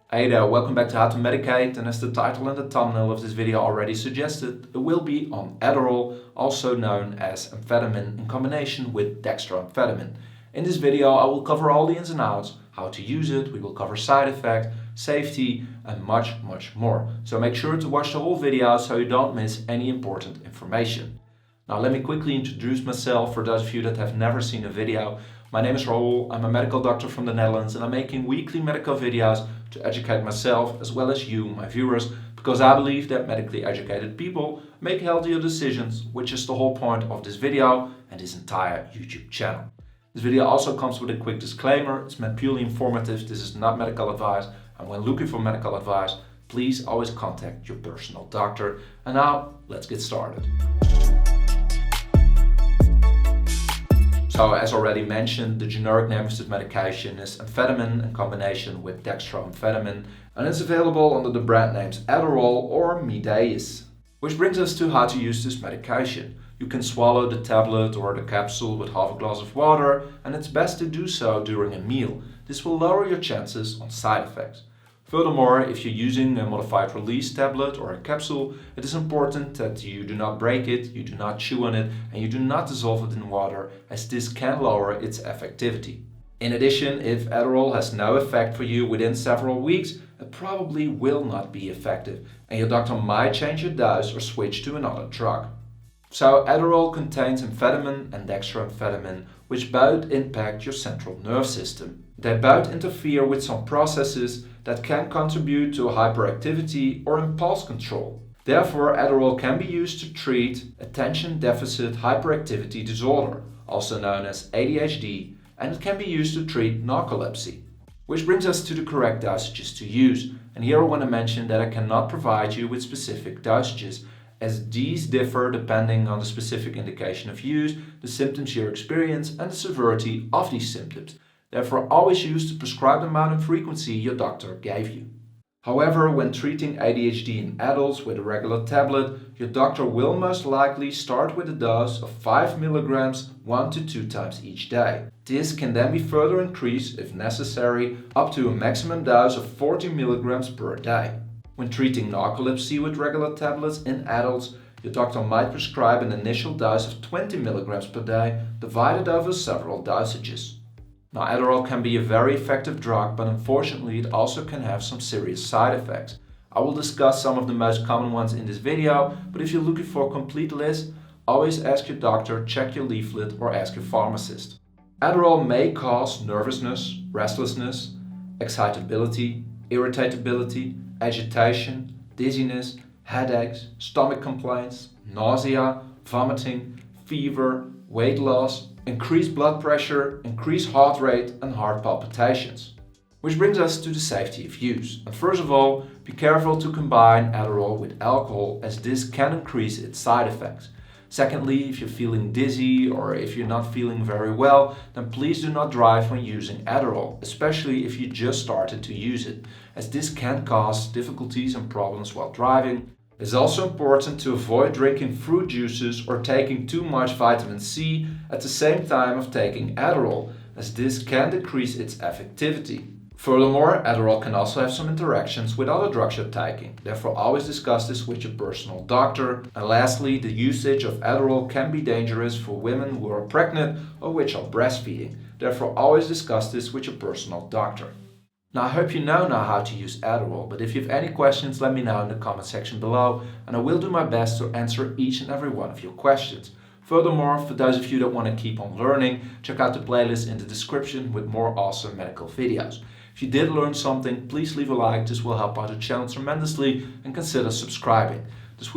Hey there, welcome back to How to Medicate, and as the title and the thumbnail of this video already suggested, it will be on Adderall, also known as amphetamine in combination with dextroamphetamine. In this video I will cover all the ins and outs, how to use it, we will cover side effects, safety and much more. So make sure to watch the whole video so you don't miss any important information. Now let me quickly introduce myself for those of you that have never seen a video. My name is Raoul, I'm a medical doctor from the Netherlands and I'm making weekly medical videos to educate myself as well as you, my viewers, because I believe that medically educated people make healthier decisions, which is the whole point of this video and this entire YouTube channel. This video also comes with a quick disclaimer. It's meant purely informative, this is not medical advice, and when looking for medical advice, please always contact your personal doctor. And now, let's get started. So as already mentioned, the generic name of this medication is amphetamine in combination with dextroamphetamine, and it's available under the brand names Adderall or Mydayis. Which brings us to how to use this medication. You can swallow the tablet or the capsule with half a glass of water, and it's best to do so during a meal. This will lower your chances on side effects. Furthermore, if you're using a modified release tablet or a capsule, it is important that you do not break it, you do not chew on it, and you do not dissolve it in water, as this can lower its effectivity. In addition, if Adderall has no effect for you within several weeks, it probably will not be effective, and your doctor might change your dose or switch to another drug. So Adderall contains amphetamine and dextroamphetamine, which both impact your central nerve system. They both interfere with some processes that can contribute to hyperactivity or impulse control. Therefore, Adderall can be used to treat attention deficit hyperactivity disorder, also known as ADHD, and it can be used to treat narcolepsy. Which brings us to the correct dosages to use. And here I want to mention that I cannot provide you with specific dosages, as these differ depending on the specific indication of use, the symptoms you experience, and the severity of these symptoms. Therefore, always use the prescribed amount and frequency your doctor gave you. However, when treating ADHD in adults with a regular tablet, your doctor will most likely start with a dose of 5 mg 1 to 2 times each day. This can then be further increased, if necessary, up to a maximum dose of 40 mg per day. When treating narcolepsy with regular tablets in adults, your doctor might prescribe an initial dose of 20 mg per day, divided over several dosages. Now, Adderall can be a very effective drug, but unfortunately it also can have some serious side effects. I will discuss some of the most common ones in this video, but if you're looking for a complete list, always ask your doctor, check your leaflet, or ask your pharmacist. Adderall may cause nervousness, restlessness, excitability, irritability, agitation, dizziness, headaches, stomach complaints, nausea, vomiting, fever, weight loss, increased blood pressure, increased heart rate and heart palpitations. Which brings us to the safety of use. And first of all, be careful to combine Adderall with alcohol, as this can increase its side effects. Secondly, if you're feeling dizzy or if you're not feeling very well, then please do not drive when using Adderall, especially if you just started to use it, as this can cause difficulties and problems while driving. It's also important to avoid drinking fruit juices or taking too much vitamin C at the same time of taking Adderall, as this can decrease its effectivity. Furthermore, Adderall can also have some interactions with other drugs you're taking. Therefore, always discuss this with your personal doctor. And lastly, the usage of Adderall can be dangerous for women who are pregnant or which are breastfeeding. Therefore, always discuss this with your personal doctor. Now, I hope you know now how to use Adderall, but if you have any questions, let me know in the comment section below, and I will do my best to answer each and every one of your questions. Furthermore, for those of you that want to keep on learning, check out the playlist in the description with more awesome medical videos. If you did learn something, please leave a like, this will help out the channel tremendously, and consider subscribing. This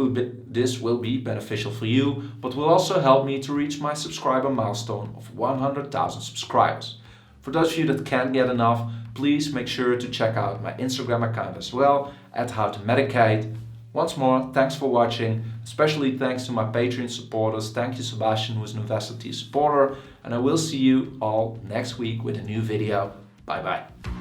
will be beneficial for you, but will also help me to reach my subscriber milestone of 100,000 subscribers. For those of you that can't get enough, please make sure to check out my Instagram account as well, at How to Medicate. Once more, thanks for watching. Especially thanks to my Patreon supporters. Thank you, Sebastian, who is an Investor supporter. And I will see you all next week with a new video. Bye bye.